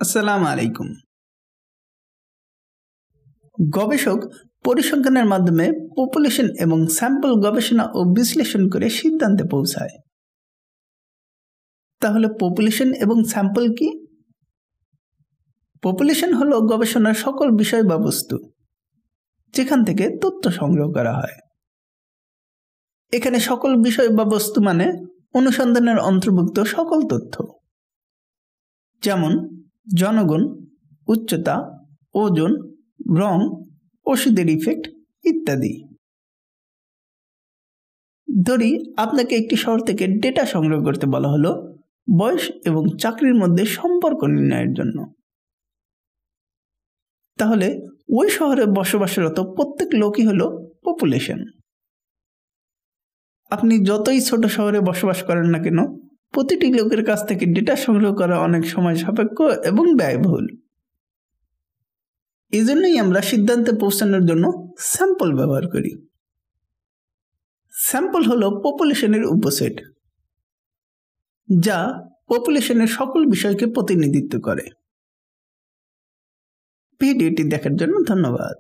আসসালামু আলাইকুম। গবেষক পরিসংখ্যানের মাধ্যমে পপুলেশন এবং স্যাম্পল গবেষণা ও বিশ্লেষণ করে সিদ্ধান্তে পৌঁছায়। তাহলে পপুলেশন এবং স্যাম্পল কি? পপুলেশন হলো গবেষণার সকল বিষয় বা বস্তু, যেখান থেকে তথ্য সংগ্রহ করা হয়। এখানে সকল বিষয় বা বস্তু মানে অনুসন্ধানের অন্তর্ভুক্ত সকল তথ্য, যেমন জনগণ, উচ্চতা, ওজন, রং, ওষুধের ইফেক্ট ইত্যাদি। ধরি আপনাকে একটি শহর থেকে ডেটা সংগ্রহ করতে বলা হলো বয়স এবং চাকরির মধ্যে সম্পর্ক নির্ণয়ের জন্য। তাহলে ওই শহরে বসবাসরত প্রত্যেক লোকই হলো পপুলেশন। আপনি যতই ছোট শহরে বসবাস করেন না কেন, প্রতিটি লোকের কাছ থেকে ডেটা সংগ্রহ করা অনেক সময় সাপেক্ষ এবং ব্যয়বহুল। এজন্যই আমরা সিদ্ধান্তে পৌঁছানোর জন্য স্যাম্পল ব্যবহার করি। স্যাম্পল হলো পপুলেশনের উপসেট, যা পপুলেশনের সকল বিষয়কে প্রতিনিধিত্ব করে। ভিডিওটি দেখার জন্য ধন্যবাদ।